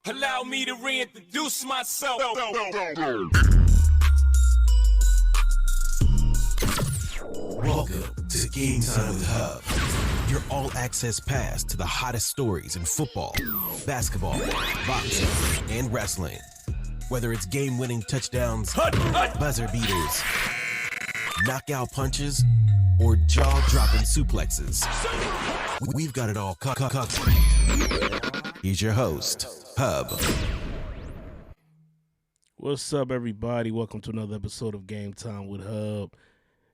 Allow me to reintroduce myself. Welcome to Game Time with Hubb, your all-access pass to the hottest stories in football, basketball, boxing, and wrestling. Whether it's game-winning touchdowns, buzzer beaters, knockout punches, or jaw-dropping suplexes, we've got it all covered. Here's your host, Hubb. What's up, everybody? Welcome to another episode of Game Time with Hubb.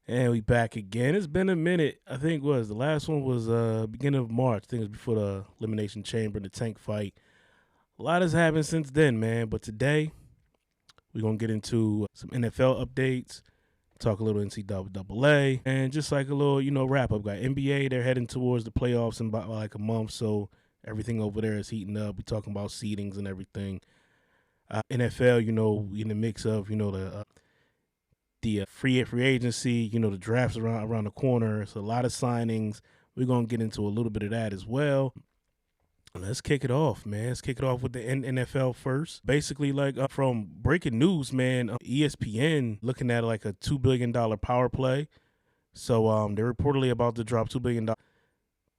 And we back again. It's been a minute. I think the last one was beginning of March. I think it was before the Elimination Chamber and the tank fight. A lot has happened since then, man. But today, we're going to get into some NFL updates, talk a little NCAA, and just like a little, wrap-up. Got NBA, they're heading towards the playoffs in about like a month, so everything over there is heating up. We're talking about seedings and everything. NFL, in the mix of, the free agency, the drafts around the corner. It's a lot of signings. We're going to get into a little bit of that as well. Let's kick it off, man. Let's kick it off with the NFL first. Basically, from breaking news, man, ESPN looking at like a $2 billion power play. So they're reportedly about to drop $2 billion.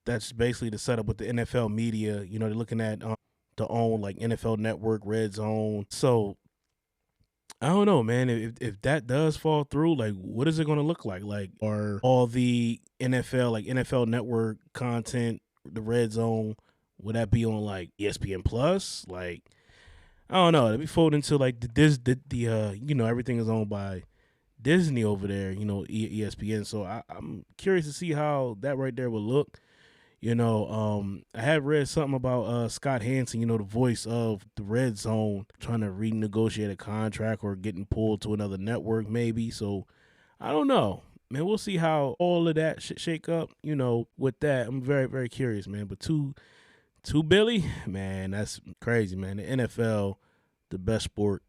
That's basically the setup with the NFL media. They're looking at to own like NFL Network, Red Zone. So I don't know, man. If that does fall through, like, what is it going to look like? Like, are all the NFL Network content, the Red Zone, would that be on like ESPN Plus? Like, I don't know. It'd be folded into like everything is owned by Disney over there. ESPN. So I'm curious to see how that right there will look. I had read something about Scott Hansen, the voice of the Red Zone, trying to renegotiate a contract or getting pulled to another network maybe. So I don't know, man. We'll see how all of that shake up, with that. I'm very, very curious, man. But two Billy, man, that's crazy, man. The NFL, the best sport,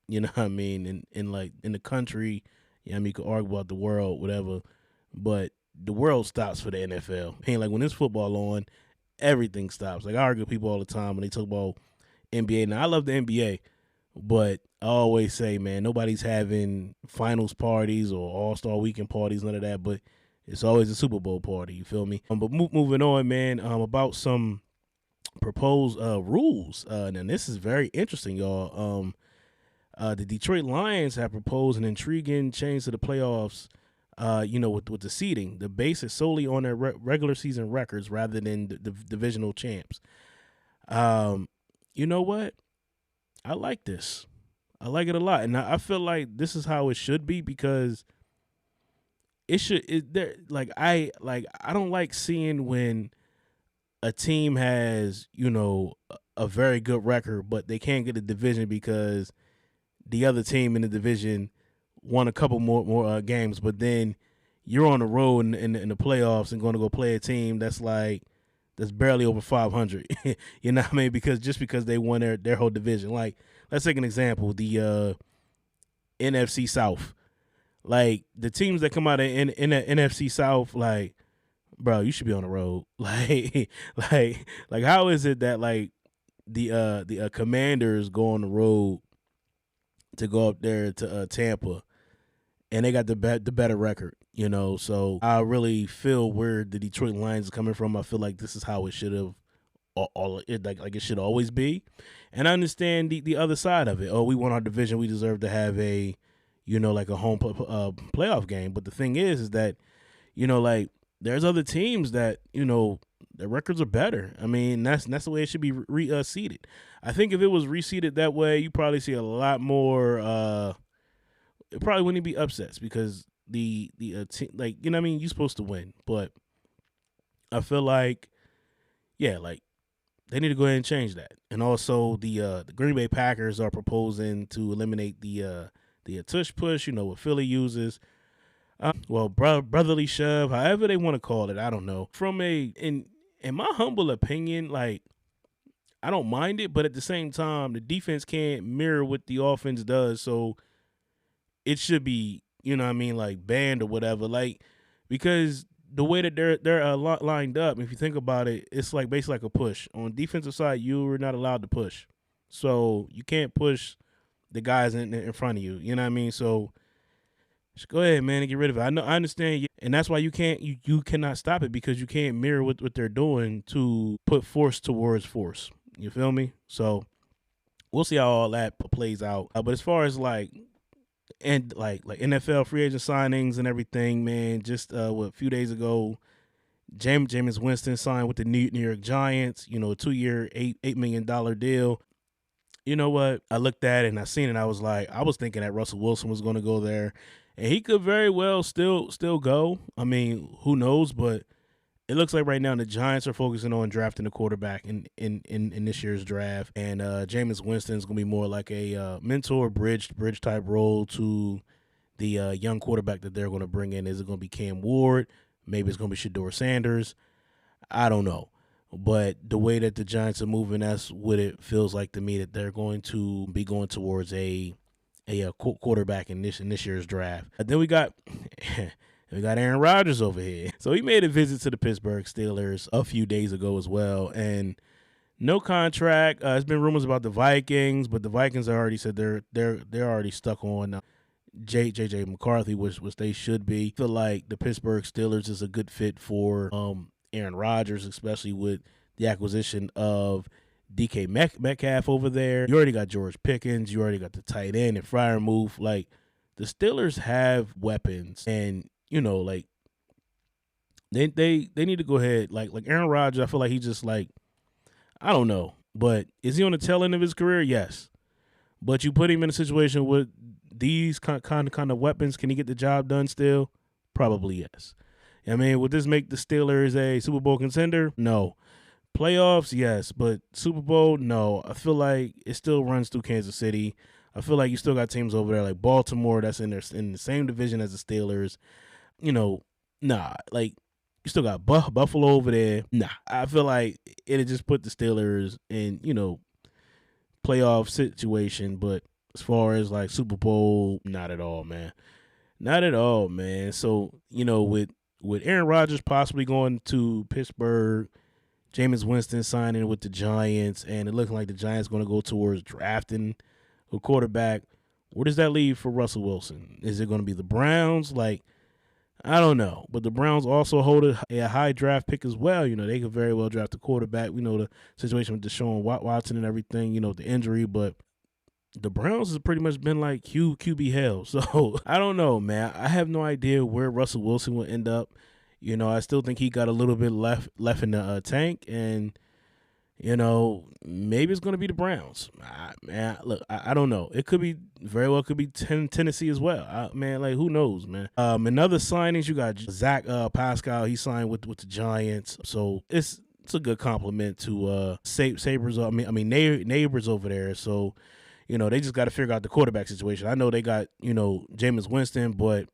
you know what I mean? In the country, you could argue about the world, whatever, but the world stops for the NFL. Ain't like when there's football on, everything stops. Like I argue with people all the time when they talk about NBA. Now I love the NBA, but I always say, man, nobody's having finals parties or All-Star Weekend parties, none of that. But it's always a Super Bowl party. You feel me? But moving on, man. About some proposed rules. And this is very interesting, y'all. The Detroit Lions have proposed an intriguing change to the playoffs. With the seeding, the base is solely on their regular season records rather than the divisional champs. You know what? I like this. I like it a lot, and I feel like this is how it should be because I don't like seeing when a team has a very good record, but they can't get a division because the other team in the division won a couple more games, but then you're on the road in the playoffs and going to go play a team that's barely over 500. You know what I mean? Because they won their whole division. Like, let's take an example, the NFC South. Like the teams that come out in the NFC South, like, bro, you should be on the road. Like how is it that like the Commanders go on the road to go up there to Tampa, and they got the better record, So I really feel where the Detroit Lions are coming from. I feel like this is how it should have, like it should always be. And I understand the other side of it. Oh, we won our division. We deserve to have a, like a home playoff game. But the thing is that, like there's other teams that, their records are better. I mean, that's the way it should be seeded. I think if it was reseeded that way, you probably see a lot more. It probably wouldn't be upsets because the team, like, I mean, you're supposed to win, but I feel like, yeah, like they need to go ahead and change that. And also the Green Bay Packers are proposing to eliminate the tush push, what Philly uses. Brotherly shove, however they want to call it, I don't know. In my humble opinion, like, I don't mind it, but at the same time, the defense can't mirror what the offense does, so it should be, like banned or whatever, like, because the way that they're lined up, if you think about it, it's like basically like a push. On defensive side, you are not allowed to push. So you can't push the guys in front of you. You know what I mean? So just go ahead, man, and get rid of it. I understand, and that's why you cannot stop it because you can't mirror what they're doing to put force towards force. You feel me? So we'll see how all that plays out. But as far as like NFL free agent signings and everything, man, just a few days ago, Jameis Winston signed with the New York Giants. A 2-year, $8 million deal. You know what? I looked at it and I seen it. I was thinking that Russell Wilson was going to go there, and he could very well still go. I mean, who knows? But it looks like right now the Giants are focusing on drafting a quarterback in this year's draft, and Jameis Winston is going to be more like a mentor, bridge type role to the young quarterback that they're going to bring in. Is it going to be Cam Ward? Maybe it's going to be Shedeur Sanders. I don't know. But the way that the Giants are moving, that's what it feels like to me, that they're going to be going towards a quarterback in this year's draft. Then we got Aaron Rodgers over here. So he made a visit to the Pittsburgh Steelers a few days ago as well, and no contract. There's been rumors about the Vikings, but the Vikings already said they're already stuck on JJ McCarthy, which they should be. I feel like the Pittsburgh Steelers is a good fit for Aaron Rodgers, especially with the acquisition of DK Metcalf over there. You already got George Pickens. You already got the tight end and Freiermuth. Like, the Steelers have weapons, and like they need to go ahead. Like Aaron Rodgers, I feel like he just like, I don't know, but is he on the tail end of his career? Yes, but you put him in a situation with these kind of weapons, can he get the job done still? Probably yes. I mean, would this make the Steelers a Super Bowl contender? No. Playoffs, yes, but Super Bowl, no. I feel like it still runs through Kansas City. I feel like you still got teams over there like Baltimore that's in the same division as the Steelers. Nah. Like, you still got Buffalo over there. Nah. I feel like it'd just put the Steelers in, playoff situation, but as far as like Super Bowl, not at all, man. Not at all, man. So, with Aaron Rodgers possibly going to Pittsburgh, Jameis Winston signing with the Giants, and it looking like the Giants going to go towards drafting a quarterback, where does that leave for Russell Wilson? Is it going to be the Browns? Like, I don't know. But the Browns also hold a high draft pick as well. They could very well draft a quarterback. We know the situation with Deshaun Watson and everything, the injury, but the Browns has pretty much been like QB hell. So I don't know, man. I have no idea where Russell Wilson will end up. I still think he got a little bit left in the tank, and maybe it's going to be the Browns. Man, look, I don't know. It could be very well could be Tennessee as well. Man, like, who knows, man. Another signings, you got Zach Pascal. He signed with the Giants, so it's a good compliment to Sabres. I mean neighbors over there. So. They just got to figure out the quarterback situation. I know they got, Jameis Winston, but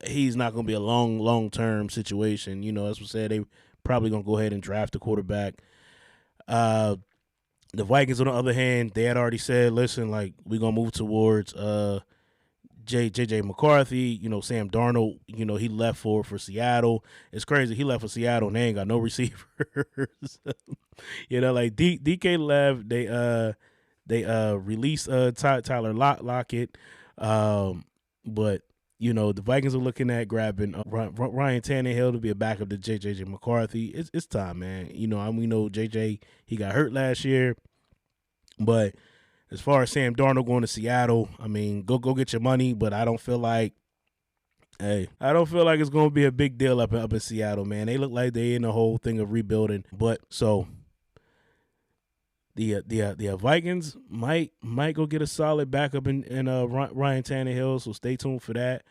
he's not going to be a long-term situation. As we said, they probably going to go ahead and draft a quarterback. The Vikings, on the other hand, they had already said, listen, like, we're going to move towards JJ McCarthy. Sam Darnold, he left for Seattle. It's crazy. He left for Seattle and they ain't got no receivers. Like DK left. They released Tyler Lockett, but the Vikings are looking at grabbing Ryan Tannehill to be a backup to JJ McCarthy. It's time, man. We know JJ, he got hurt last year, but as far as Sam Darnold going to Seattle, I mean, go get your money, but I don't feel like it's going to be a big deal up in Seattle, man. They look like they in the whole thing of rebuilding, but so. The Vikings might go get a solid backup in Ryan Tannehill, so stay tuned for that.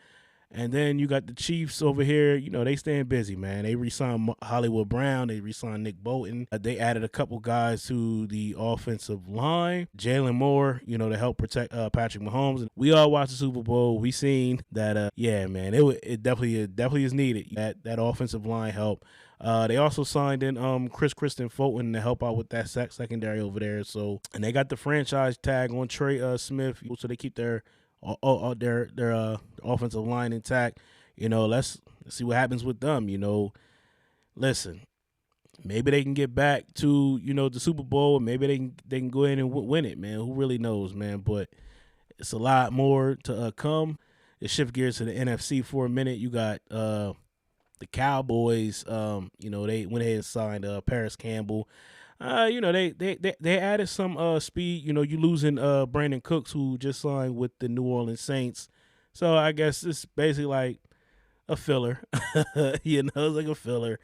And then you got the Chiefs over here. They staying busy, man. They re-signed Hollywood Brown. They re-signed Nick Bolton. They added a couple guys to the offensive line. Jalen Moore, to help protect Patrick Mahomes. We all watched the Super Bowl. We seen that, yeah, man, it definitely is needed. That offensive line help. They also signed in Kristen Fulton to help out with that secondary over there. So, and they got the franchise tag on Trey Smith, so they keep their offensive line intact. Let's see what happens with them. Listen, maybe they can get back to, the Super Bowl, and maybe they can go in and win it, man. Who really knows, man? But it's a lot more to come. Let's shift gears to the NFC for a minute. You got the Cowboys. They went ahead and signed Paris Campbell. They added some speed. You losing Brandon Cooks, who just signed with the New Orleans Saints. So I guess it's basically like a filler. It's like a filler.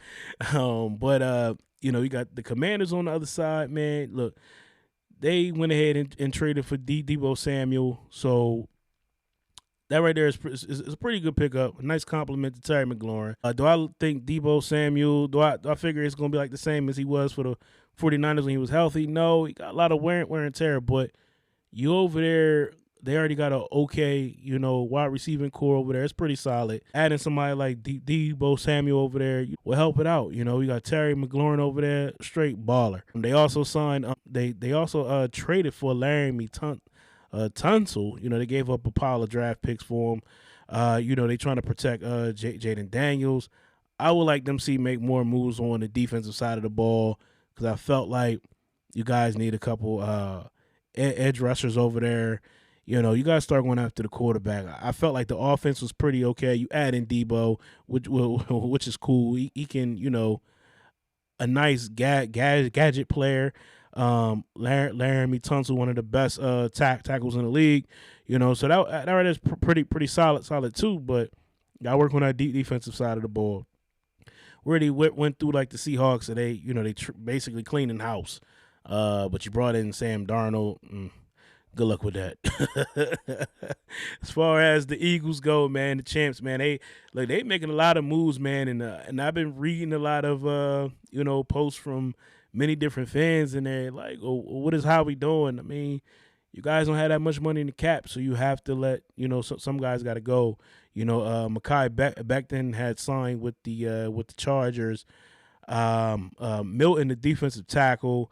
You got the Commanders on the other side, man. Look, they went ahead and traded for Deebo Samuel. So that right there is a pretty good pickup. A nice compliment to Terry McLaurin. Do I think Deebo Samuel, do I figure it's going to be like the same as he was for the 49ers when he was healthy? No, he got a lot of wear and tear, but you over there, they already got a okay, wide receiving core over there. It's pretty solid. Adding somebody like Deebo Samuel over there will help it out. You got Terry McLaurin over there, straight baller. They also signed, they also traded for Laramie Tunsil. They gave up a pile of draft picks for him. They trying to protect Jaden Daniels. I would like them to see make more moves on the defensive side of the ball, because I felt like you guys need a couple edge rushers over there. You got to start going after the quarterback. I felt like the offense was pretty okay. You add in Debo, which is cool. He can, a nice gadget player. Laramie Tunsil, one of the best tackles in the league. So that right is pretty solid too. But got to work on that defensive side of the ball. Really went through like the Seahawks, and they basically cleaning house. But you brought in Sam Darnold. Good luck with that. As far as the Eagles go, man, the champs, man, they making a lot of moves, man, and I've been reading a lot of posts from many different fans, and they're like, "Oh, what is Howie doing?" I mean, you guys don't have that much money in the cap, so you have to let some guys got to go. Mekhi Becton had signed with the Chargers. Milton, the defensive tackle,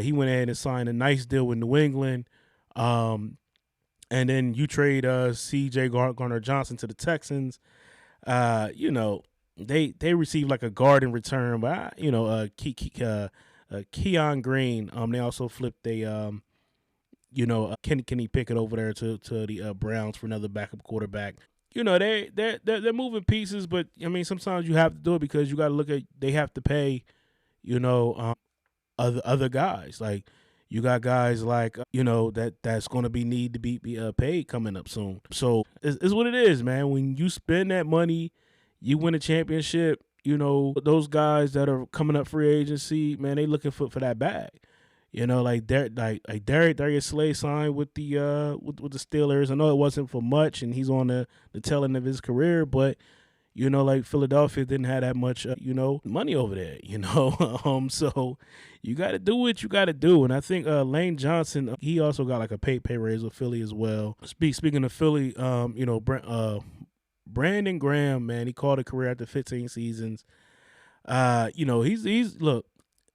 he went ahead and signed a nice deal with New England. And then you trade C.J. Gardner-Johnson to the Texans. They received like a guard in return, but Keon Green. They also flipped Kenny Pickett over there to the Browns for another backup quarterback. They're moving pieces, but I mean sometimes you have to do it because you got to look at, they have to pay, other guys. Like you got guys like that's going to need to be paid coming up soon. So it's what it is, man. When you spend that money, you win a championship. Those guys that are coming up free agency, man, they looking for that bag. Like Darius Slay signed with the Steelers. I know it wasn't for much, and he's on the tail end of his career, but like Philadelphia didn't have that much money over there. So you got to do what you got to do, and I think Lane Johnson, he also got like a pay raise with Philly as well. Speaking of Philly, Brandon Graham, man, he called a career after 15 seasons. He's look.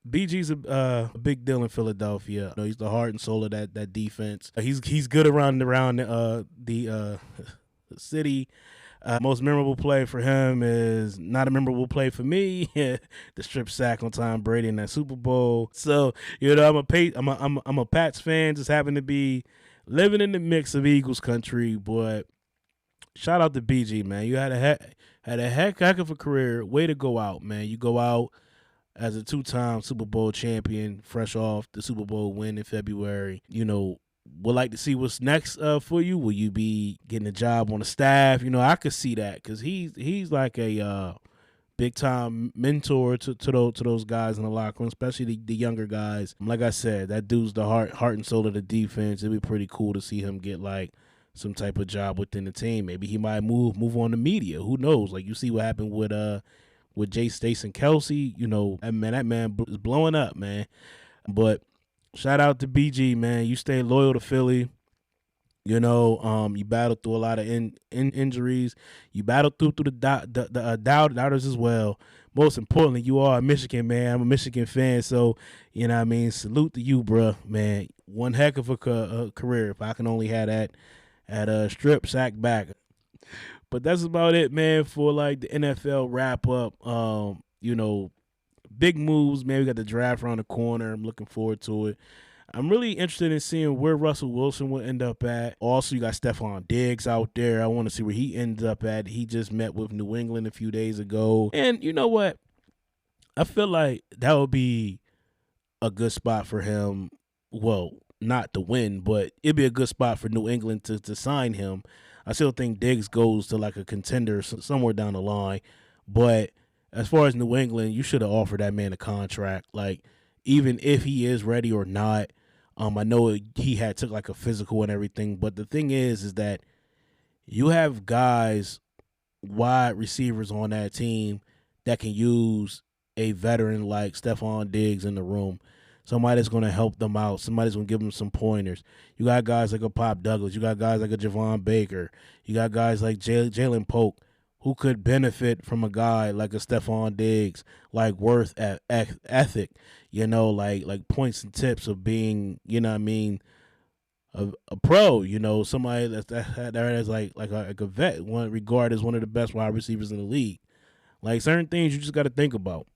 BG's a big deal in Philadelphia. He's the heart and soul of that defense. He's good around the city. Most memorable play for him is not a memorable play for me. The strip sack on Tom Brady in that Super Bowl. So I'm a Pats fan. Just happen to be living in the mix of Eagles country. But shout out to BG, man. You had a heck of a career. Way to go out, man. You go out as a 2-time Super Bowl champion, fresh off the Super Bowl win in February. Would like to see what's next for you. Will you be getting a job on the staff? I could see that because he's like a big time mentor to those guys in the locker room, especially the younger guys. Like I said, that dude's the heart and soul of the defense. It'd be pretty cool to see him get like some type of job within the team. Maybe he might move on to media. Who knows? Like you see what happened with Jay Stace and Kelsey, that man is blowing up, man. But shout out to BG, man. You stay loyal to Philly. You battled through a lot of injuries. You battled through the doubters as well. Most importantly, you are a Michigan man. I'm a Michigan fan, so salute to you, bro, man. One heck of a career. If I can only have that at a strip sack back. But that's about it, man, for like the NFL wrap up. big moves, man. We got the draft around the corner. I'm looking forward to it. I'm really interested in seeing where Russell Wilson will end up at. Also, you got Stephon Diggs out there. I want to see where he ends up at. He just met with New England a few days ago. And you know what? I feel like that would be a good spot for him. Well, not to win, but it'd be a good spot for New England to sign him. I still think Diggs goes to like a contender somewhere down the line. But as far as New England, you should have offered that man a contract. Like, even if he is ready or not, I know he had took like a physical and everything, but the thing is that you have guys, wide receivers on that team that can use a veteran like Stephon Diggs in the room. Somebody that's going to help them out. Somebody's going to give them some pointers. You got guys like a Pop Douglas. You got guys like a Javon Baker. You got guys like Jalen Polk who could benefit from a guy like a Stephon Diggs, like worth ethic, like points and tips of being, a pro, somebody that is like a vet, one regarded as one of the best wide receivers in the league. Like certain things you just got to think about.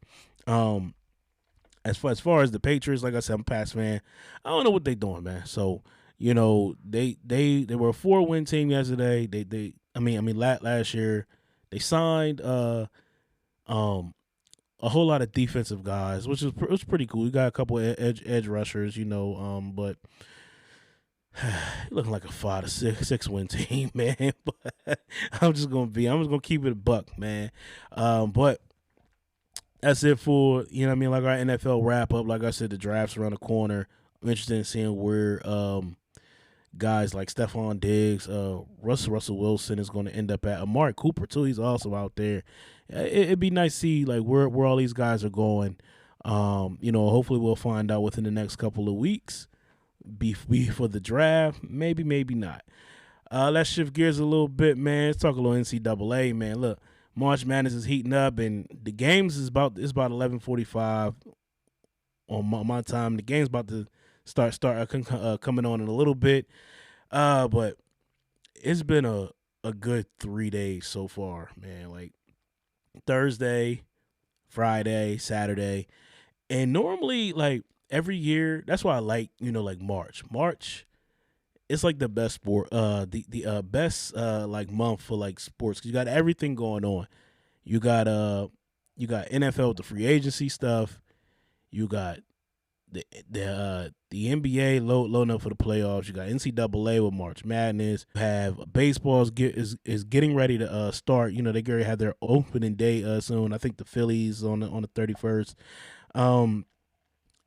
As far as the Patriots, like I said, I'm a Pats fan. I don't know what they're doing, man. So, they were a 4-win team yesterday. Last year. They signed a whole lot of defensive guys, which was pretty cool. We got a couple of edge rushers, but looking like a 5 to 6 win team, man. But I'm just gonna keep it a buck, man. But that's it for like our NFL wrap up. Like I said, the draft's around the corner. I'm interested in seeing where guys like Stephon Diggs, Russell Wilson is going to end up at. Amari Cooper too, he's also out there. It'd be nice to see like where all these guys are going. Hopefully we'll find out within the next couple of weeks. Before the draft, maybe not. Let's shift gears a little bit, man. Let's talk a little NCAA, man. Look, March Madness is heating up, and the games is about 11:45 on my time. The game's about to start coming on in a little bit, but it's been a good 3 days so far, man. Like Thursday, Friday, Saturday, and normally like every year, that's why I like like March. It's like the best sport, the best like month for like sports, 'cause you got everything going on. You got NFL with the free agency stuff. You got the NBA loading up for the playoffs. You got NCAA with March Madness. You have baseball is getting ready to start. They already have their opening day soon. I think the Phillies on the 31st.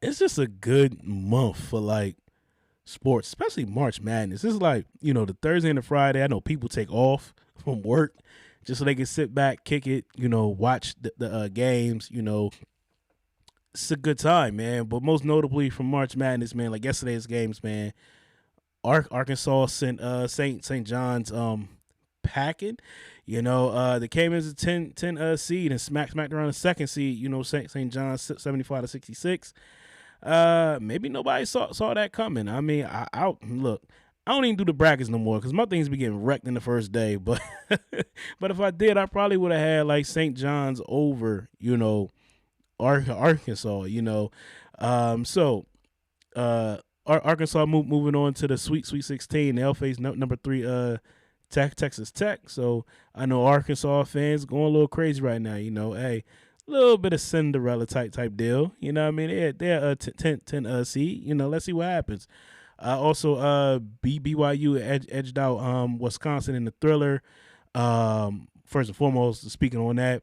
It's just a good month for like sports, especially March Madness. It's like the Thursday and the Friday. I know people take off from work just so they can sit back, kick it, watch the games. It's a good time, man. But most notably from March Madness, man, like yesterday's games, man, Arkansas sent St. John's packing. They came as a 10 seed and smacked around the second seed. St. John's 75-66. Maybe nobody saw that coming. I mean, I look. I don't even do the brackets no more because my things be getting wrecked in the first day. But but if I did, I probably would have had like St. John's over, Arkansas, Arkansas moving on to the Sweet 16. They'll face number 3 Texas Tech. So I know Arkansas fans going a little crazy right now. Hey, a little bit of Cinderella type deal. They're a 10 seed. Let's see what happens. Also, BYU edged out Wisconsin in the Thriller. First and foremost, speaking on that,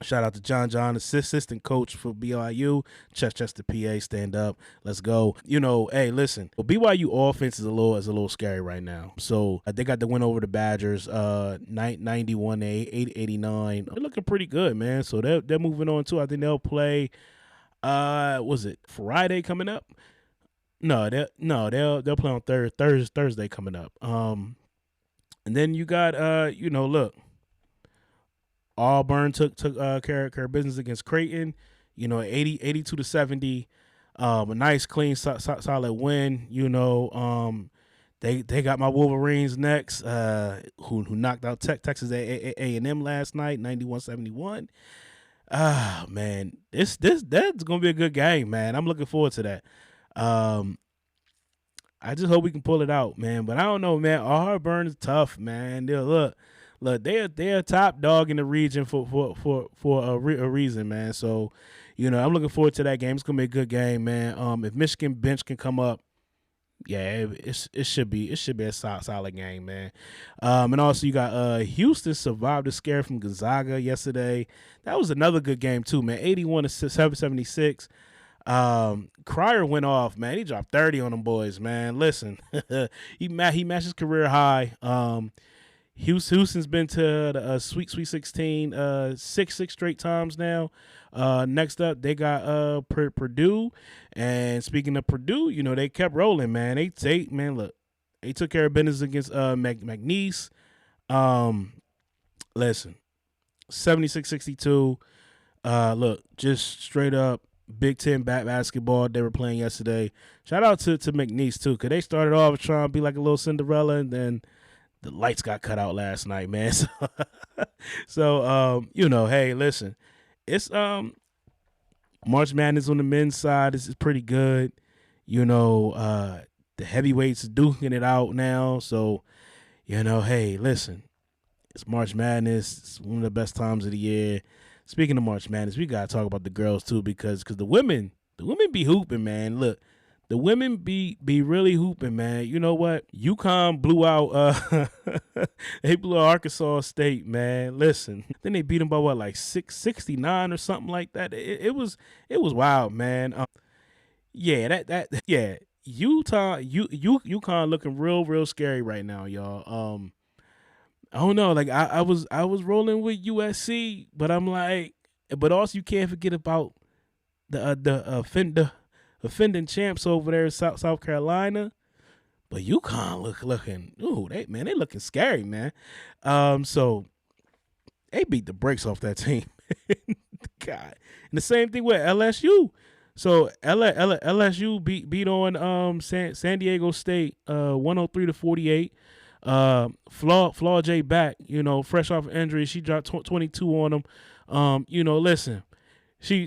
shout out to John, assistant coach for BYU. Chester, PA, stand up. Let's go. Hey, listen. Well, BYU offense is a little scary right now. So they got the win over the Badgers, 91-89. They're looking pretty good, man. So they're moving on too. I think they'll play. Was it Friday coming up? No, they'll play on Thursday coming up. And then you got look. Auburn took care of business against Creighton, 82-70. A nice, clean, solid win. They got my Wolverines next, who knocked out Texas A&M last night, 91-71. Ah, man, that's gonna be a good game, man. I'm looking forward to that. Um, I just hope we can pull it out, man. But I don't know, man. Auburn's tough, man. Look, they're a top dog in the region for a reason, man. So, I'm looking forward to that game. It's gonna be a good game, man. If Michigan bench can come up, yeah, it should be a solid game, man. And also you got Houston survived the scare from Gonzaga yesterday. That was another good game too, man. 81 to 776. Cryer went off, man. He dropped 30 on them boys, man. Listen, he matched his career high. Houston's been to the Sweet 16 six straight times now. Next up, they got Purdue. And speaking of Purdue, they kept rolling, man. They took care of business against McNeese. Listen, 76-62. Look, just straight up Big Ten basketball they were playing yesterday. Shout out to McNeese too, because they started off trying to be like a little Cinderella, and then the lights got cut out last night, man. So, hey, listen, it's March Madness on the men's side is pretty good. The heavyweights duking it out now. So, hey, listen, it's March Madness. It's one of the best times of the year. Speaking of March Madness, we gotta talk about the girls too, because the women be hooping, man. Look, the women be really hooping, man. You know what? UConn blew out they blew out Arkansas State, man. Listen. Then they beat them by what, like 669 or something like that. It was wild, man. Yeah. UConn looking real scary right now, y'all. I don't know, like I was rolling with USC, but I'm like, but also you can't forget about the offending champs over there in South Carolina. But UConn looking, they looking scary, man. So they beat the brakes off that team. God, and the same thing with LSU. So LSU beat on San Diego State 103-48. Flaw J back, fresh off injury. She dropped 22 on them. Listen, she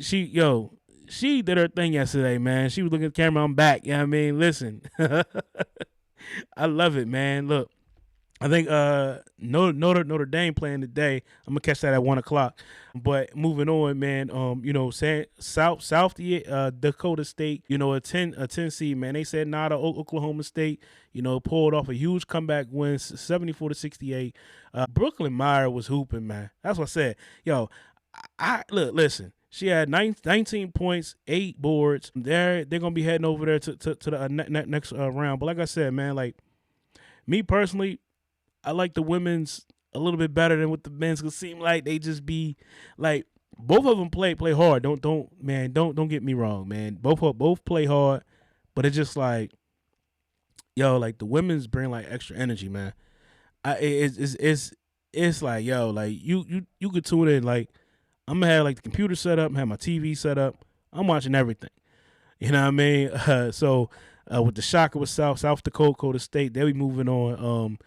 did her thing yesterday, man. She was looking at the camera, I'm back. You know what I mean? Listen, I love it, man. Look, I think Notre Dame playing today. I'm gonna catch that at 1:00. But moving on, man. South Dakota State, a 10 seed, man. They said nah to Oklahoma State. Pulled off a huge comeback win, 74-68. Brooklyn Meyer was hooping, man. That's what I said. Listen. She had 19 points, 8 boards. They're gonna be heading over there to the next round. But like I said, man, like me personally, I like the women's a little bit better than with the men's. Cause it seem like they just be like both of them play hard. Don't get me wrong, man. Both play hard, but it's just like, like the women's bring like extra energy, man. It's like, like you could tune in. Like I'm gonna have like the computer set up, have my TV set up. I'm watching everything. You know what I mean? So with the shocker with South Dakota State, they'll be moving on.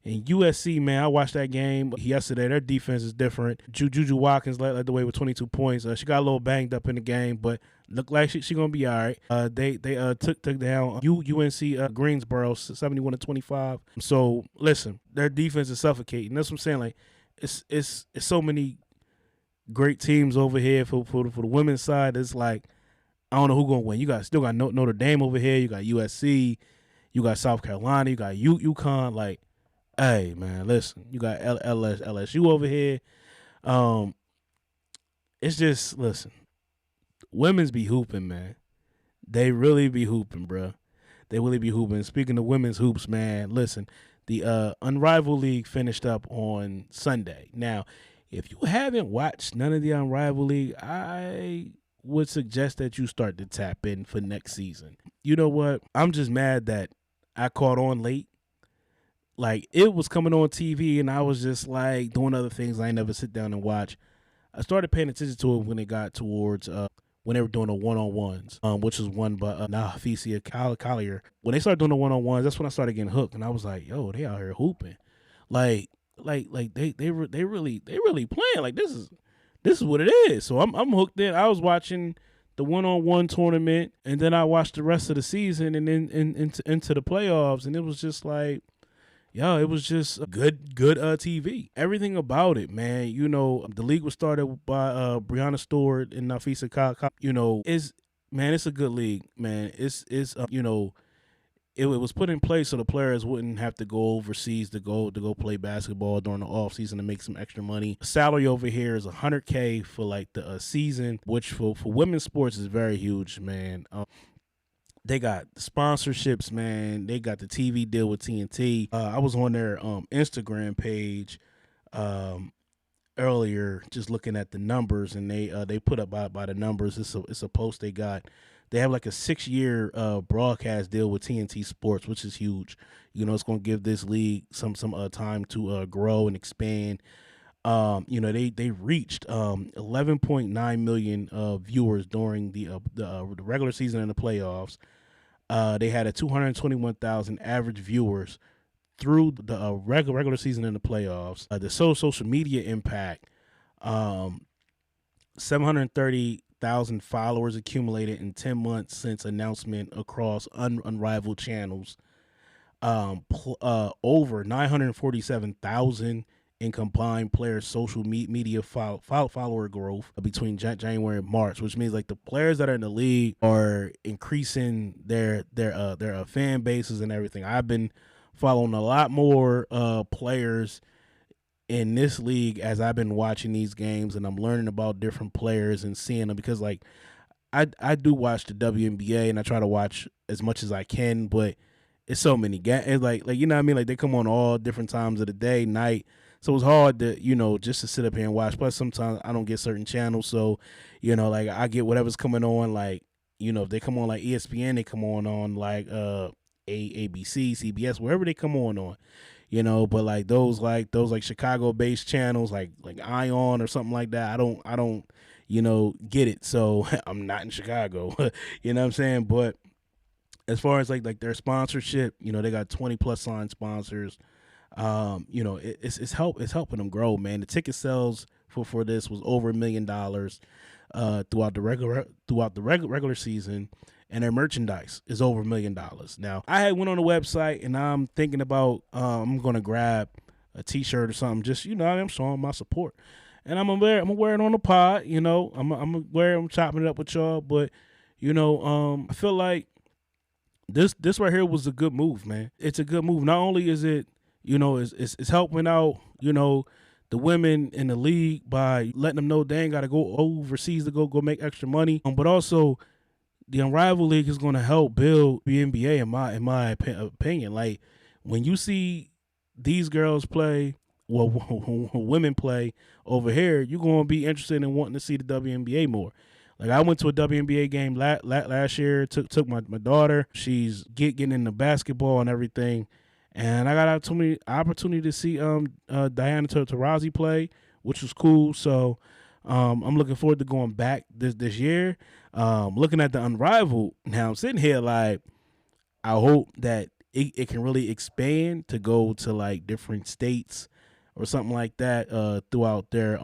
And USC, man, I watched that game yesterday. Their defense is different. Juju Watkins led the way with 22 points. She got a little banged up in the game, but looked like she gonna be all right. They took down UNC Greensboro 71-25. So listen, their defense is suffocating. That's what I'm saying. Like it's so many great teams over here for the women's side. It's like I don't know who's gonna win. You still got Notre Dame over here. You got USC. You got South Carolina. You got UConn. Like, hey man, listen. You got LSU over here. It's just listen. Women's be hooping, man. They really be hooping, bro. They really be hooping. Speaking of women's hoops, man, listen. The Unrivaled League finished up on Sunday. Now, if you haven't watched none of the Unrivaled League, I would suggest that you start to tap in for next season. You know what? I'm just mad that I caught on late. Like, it was coming on TV, and I was just, like, doing other things I ain't never sit down and watch. I started paying attention to it when it got towards when they were doing the one-on-ones, which was won by Nafisia Collier. When they started doing the one-on-ones, that's when I started getting hooked, and I was like, yo, they out here hooping. Like they really playing. Like, this this is what it is. So I'm hooked in. I was watching the one-on-one tournament, and then I watched the rest of the season, and then into the playoffs, and it was just like, yo, it was just good TV. Everything about it, man. You know, the league was started by Brianna Stewart and Nafisa You know, it's a good league, man. It's you know, it was put in place so the players wouldn't have to go overseas to go play basketball during the off season to make some extra money. Salary over here is $100K for like the season, which for women's sports is very huge, man. They got sponsorships, man. They got the TV deal with TNT. I was on their Instagram page earlier, just looking at the numbers, and they put up by the numbers. It's a post they got. They have like a 6-year broadcast deal with TNT Sports, which is huge. You know, it's going to give this league some time to grow and expand. You know, they reached 11.9 million viewers during the regular season and the playoffs. They had a 221,000 average viewers through the regular season and the playoffs. The social media impact, 730,000 followers accumulated in 10 months since announcement across unrivaled channels. Over 947,000 in combined players' social media follower growth between January and March, which means like the players that are in the league are increasing their fan bases and everything. I've been following a lot more players in this league as I've been watching these games, and I'm learning about different players and seeing them, because like I do watch the WNBA and I try to watch as much as I can, but it's so many games. Like you know what I mean? Like they come on all different times of the day, night. So it's hard to, you know, just to sit up here and watch. Plus sometimes I don't get certain channels. So, you know, like I get whatever's coming on. Like, you know, if they come on like ESPN, they come on like ABC, CBS, wherever they come on. You know, but like those Chicago based channels like Ion or something like that, I don't, you know, get it. So I'm not in Chicago. You know what I'm saying? But as far as like their sponsorship, you know, they got 20 plus signed sponsors. You know, it's helping them grow, man. The ticket sales for this was over $1 million throughout the regular season, and their merchandise is over $1 million. Now, I had went on the website, and I'm thinking about I'm gonna grab a T-shirt or something. Just, you know, I'm showing my support, and I'm gonna wear it on the pod. You know, I'm chopping it up with y'all. But you know, I feel like this right here was a good move, man. It's a good move. Not only is it, you know, it's helping out, you know, the women in the league by letting them know they ain't got to go overseas to go make extra money. But also, the Unrivaled League is going to help build the NBA, in my opinion. Like, when you see these girls play, well, women play over here, you're going to be interested in wanting to see the WNBA more. Like, I went to a WNBA game last year, took my daughter. She's getting into basketball and everything. And I got opportunity to see Diana Taurasi play, which was cool. So I'm looking forward to going back this year. Looking at the Unrivaled, now I'm sitting here like, I hope that it can really expand to go to like different states or something like that throughout their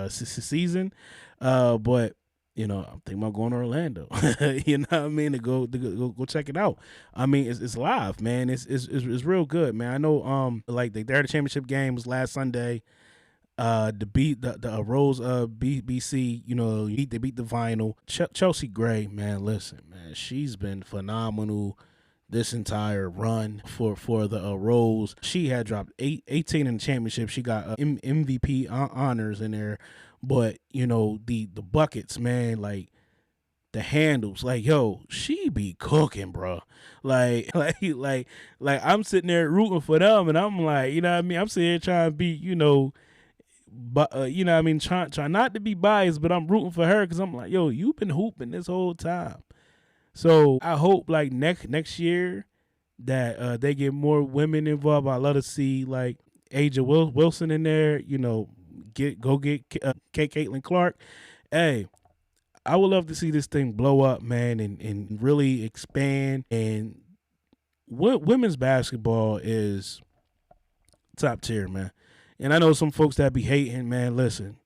season. But you know, I'm thinking about going to Orlando. You know what I mean? To go check it out. I mean, it's live, man. It's real good, man. I know like the championship game was last Sunday. To beat the Rose BC, you know, they beat the Vinyl. Chelsea Gray, man, listen, man, she's been phenomenal this entire run for the Rose. She had dropped 18 in the championship. She got MVP honors in there. But, you know, the buckets, man, like the handles, like, yo, she be cooking, bro. Like I'm sitting there rooting for them, and I'm like, you know what I mean? I'm sitting here trying to be, you know, but you know what I mean, try not to be biased, but I'm rooting for her because I'm like, yo, you've been hooping this whole time. So I hope like next year that they get more women involved. I love to see like Aja Wilson in there, you know. Get Caitlin Clark. Hey, I would love to see this thing blow up, man, and really expand. And women's basketball is top tier, man. And I know some folks that be hating, man. Listen,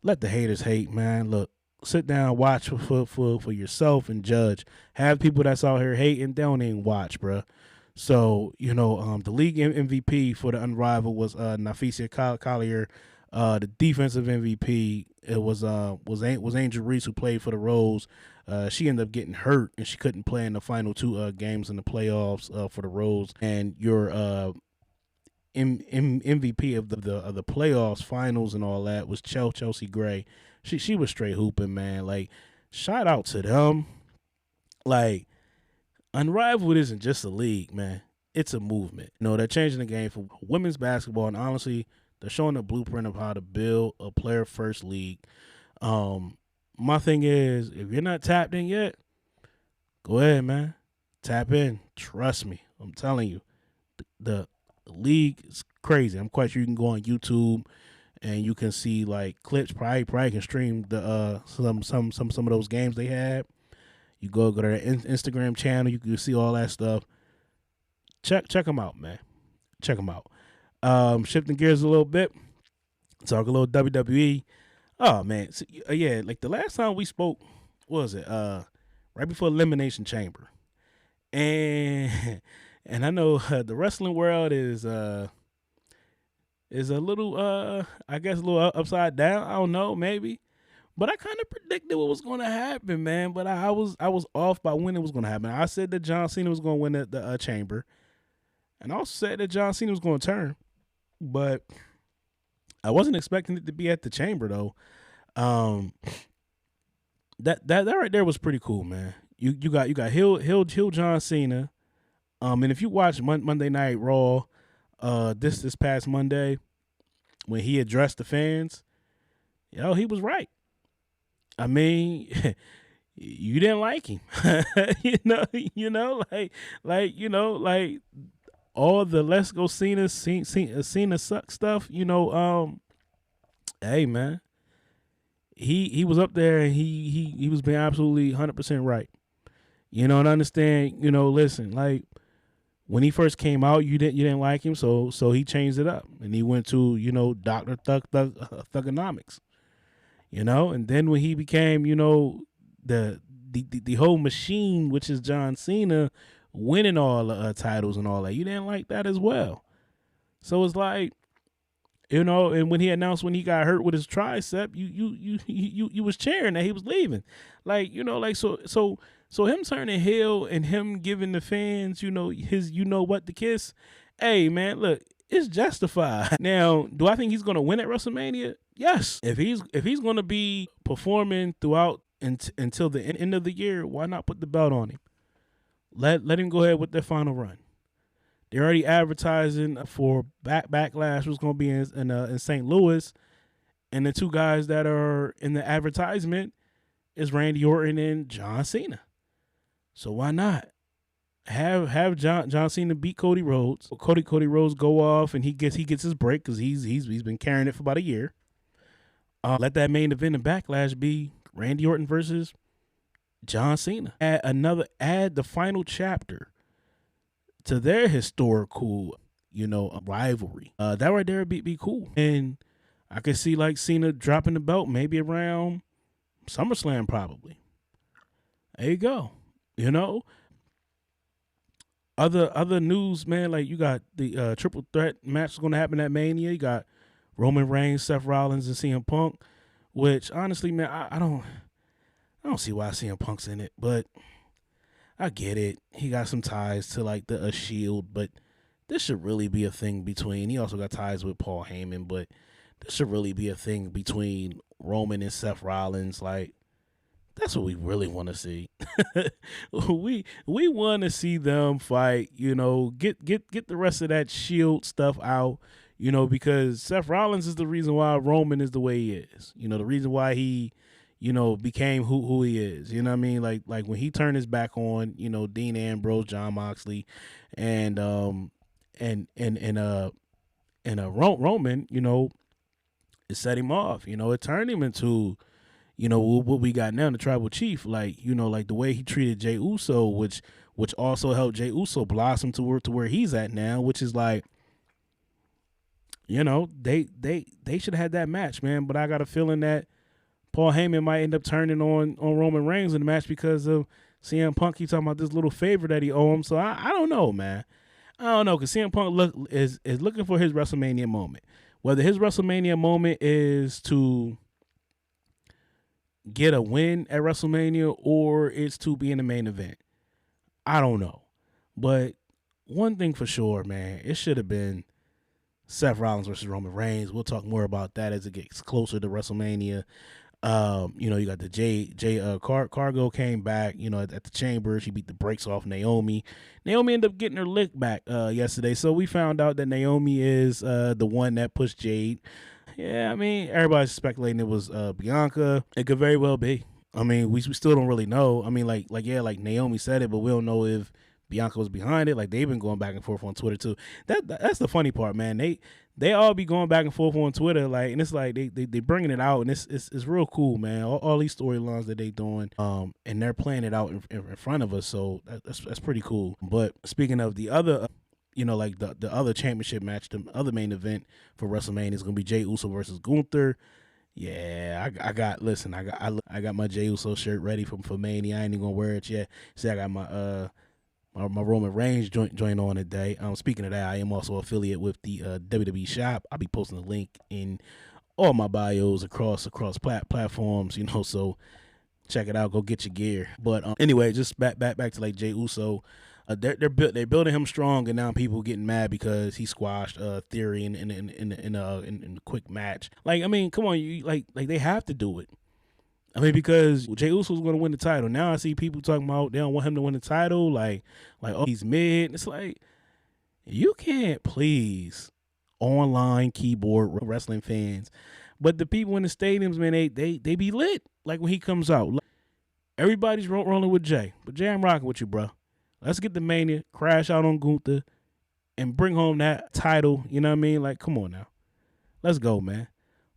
let the haters hate, man. Look, sit down, watch for yourself and judge. Have people that's out here hating, they don't even watch, bruh. So, the league MVP for the Unrivaled was Nafisia Collier. The defensive MVP, it was Angel Reese, who played for the Rose. She ended up getting hurt and she couldn't play in the final two games in the playoffs for the Rose. And your MVP of the playoffs, finals, and all that was Chelsea Gray. She was straight hooping, man. Like, shout out to them. Like, Unrivaled isn't just a league, man. It's a movement. They're changing the game for women's basketball, and honestly, they're showing the blueprint of how to build a player-first league. My thing is, if you're not tapped in yet, go ahead, man. Tap in. Trust me. I'm telling you. The league is crazy. I'm quite sure you can go on YouTube and you can see like clips. Probably can stream the some of those games they had. You go to their Instagram channel. You can see all that stuff. Check them out, man. Check them out. Shifting gears a little bit. Talk a little WWE. Oh man, so, yeah. Like the last time we spoke, what was it? Right before Elimination Chamber, and I know the wrestling world is a little I guess a little upside down. I don't know, maybe. But I kind of predicted what was going to happen, man. But I was off by when it was going to happen. I said that John Cena was going to win the Chamber, and I also said that John Cena was going to turn. But I wasn't expecting it to be at the Chamber though. That right there was pretty cool, man. You got Hill John Cena. And if you watch Monday Night Raw, this past Monday, when he addressed the fans, he was right. I mean, you didn't like him, like all the let's go Cena suck stuff. Hey man, he was up there and he was being absolutely 100% right. And understand. Listen, like when he first came out, you didn't like him, so he changed it up and he went to Dr. Thugonomics. And then when he became, the whole machine, which is John Cena, winning all the titles and all that, you didn't like that as well. So it's like, and when he announced when he got hurt with his tricep, you was cheering that he was leaving, like so him turning heel and him giving the fans, his the kiss. Hey man, look. It's justified. Now, do I think he's going to win at WrestleMania? Yes. If he's going to be performing throughout until the end of the year, why not put the belt on him? Let him go ahead with their final run. They're already advertising for Backlash, was going to be in St. Louis, and the two guys that are in the advertisement is Randy Orton and John Cena. So why not? Have John Cena beat Cody Rhodes. Cody Rhodes go off and he gets his break because he's been carrying it for about a year. Let that main event in Backlash be Randy Orton versus John Cena. Add the final chapter to their historical rivalry. That right there would be cool. And I could see like Cena dropping the belt maybe around SummerSlam probably. There you go. Other news, man, like you got the triple threat match is going to happen at Mania. You got Roman Reigns, Seth Rollins, and CM Punk, which honestly, man, I don't see why CM Punk's in it, but I get it. He got some ties to like the Shield, but this should really be a thing between. He also got ties with Paul Heyman, but this should really be a thing between Roman and Seth Rollins. Like, that's what we really want to see. we want to see them fight, get the rest of that Shield stuff out, because Seth Rollins is the reason why Roman is the way he is. The reason why he, became who he is. You know what I mean? Like when he turned his back on, Dean Ambrose, Jon Moxley, and Roman, it set him off. It turned him into what we got now, the tribal chief, like the way he treated Jey Uso, which also helped Jey Uso blossom to where he's at now, which is like, they should have had that match, man. But I got a feeling that Paul Heyman might end up turning on Roman Reigns in the match because of CM Punk. He's talking about this little favor that he owe him. So I don't know, man. I don't know, because CM Punk is looking for his WrestleMania moment. Whether his WrestleMania moment is to get a win at WrestleMania or it's to be in the main event, I don't know. But one thing for sure, man, it should have been Seth Rollins versus Roman Reigns. We'll talk more about that as it gets closer to WrestleMania. You got the Cargo came back, at the Chamber. She beat the brakes off Naomi. Naomi ended up getting her lick back yesterday. So we found out that Naomi is the one that pushed Jade. Yeah, I mean, everybody's speculating it was Bianca. It could very well be. I mean, we still don't really know. I mean, like Naomi said it, but we don't know if Bianca was behind it. Like, they've been going back and forth on Twitter too. That's the funny part, man. They all be going back and forth on Twitter, like, and it's like they bringing it out, and it's real cool, man. All these storylines that they doing, and they're playing it out in front of us, so that's pretty cool. But speaking of the other, like the other championship match, the other main event for WrestleMania is gonna be Jey Uso versus Gunther. Yeah, I got my Jey Uso shirt ready for Mania. I ain't even gonna wear it yet. See, I got my Roman Reigns joint on today. Speaking of that, I am also affiliate with the WWE shop. I'll be posting the link in all my bios across platforms, so check it out. Go get your gear. But anyway, just back to like Jey Uso. They're building him strong, and now people getting mad because he squashed Theory in a quick match. Like, I mean, come on, you like they have to do it. I mean, because Jey Uso's going to win the title. Now I see people talking about they don't want him to win the title. Like, oh, he's mid. It's like, you can't please online keyboard wrestling fans, but the people in the stadiums, man, they be lit. Like, when he comes out, like, everybody's rolling with Jey. But Jey, I'm rocking with you, bro. Let's get the Mania, crash out on Gunther, and bring home that title. You know what I mean? Like, come on now. Let's go, man.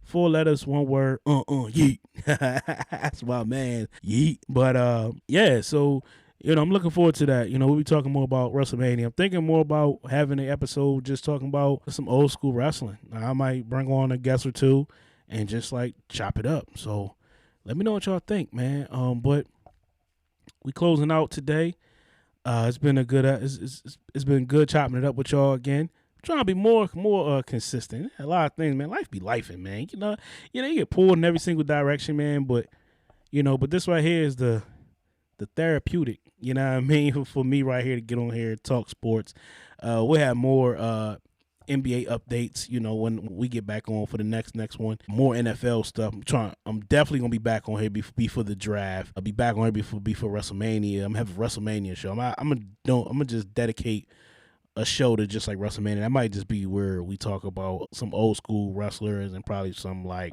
4 letters, 1 word, yeet. That's my man, yeet. But yeah, so I'm looking forward to that. We'll be talking more about WrestleMania. I'm thinking more about having an episode just talking about some old school wrestling. I might bring on a guest or two and just like chop it up. So let me know what y'all think, man. But we closing out today. It's been a good. It's been good chopping it up with y'all again. Trying to be more consistent. A lot of things, man. Life be lifing, man. You get pulled in every single direction, man. But but this right here is the therapeutic. You know what I mean? For me, right here to get on here talk sports. We'll have more NBA updates. When we get back on for the next one. More NFL stuff. I'm definitely gonna be back on here before the draft. I'll be back on here before WrestleMania. I'm having a WrestleMania show. I'm gonna just dedicate a show to just like WrestleMania. That might just be where we talk about some old school wrestlers and probably some like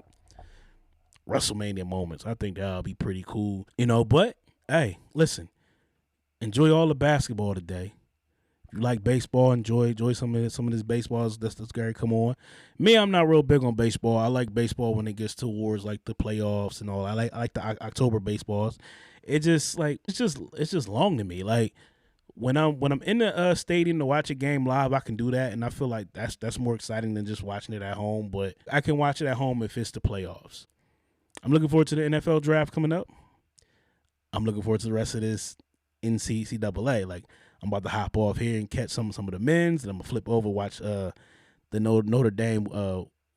WrestleMania moments. I think that'll be pretty cool. But hey, listen, enjoy all the basketball today. If you like baseball, enjoy some of this baseball. That's Gary. Come on. Me, I'm not real big on baseball. I like baseball when it gets towards like the playoffs and all. I like the October baseballs. It's just long to me. Like, when I'm in the stadium to watch a game live, I can do that, and I feel like that's more exciting than just watching it at home. But I can watch it at home if it's the playoffs. I'm looking forward to the NFL draft coming up. I'm looking forward to the rest of this NCAA. Like, I'm about to hop off here and catch some of the men's, and I'm gonna flip over watch the Notre Dame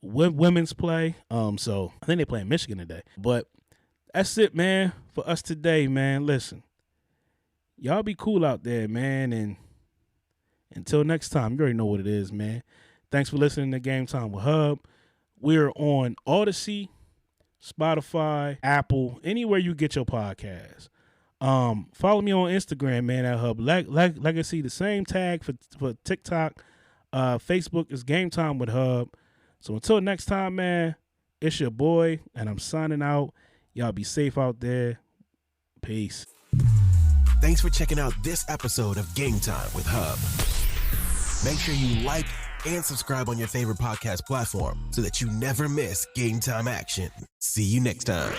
women's play. So I think they play in Michigan today. But that's it, man, for us today, man. Listen. Y'all be cool out there, man, and until next time, you already know what it is, man. Thanks for listening to Game Time with Hubb. We're on Odyssey, Spotify, Apple, anywhere you get your podcasts. Follow me on Instagram, man, at Hubb Legacy. The same tag for TikTok. Facebook is Game Time with Hubb. So until next time, man, it's your boy, and I'm signing out. Y'all be safe out there. Peace. Thanks for checking out this episode of Game Time with Hubb. Make sure you like and subscribe on your favorite podcast platform so that you never miss Game Time action. See you next time.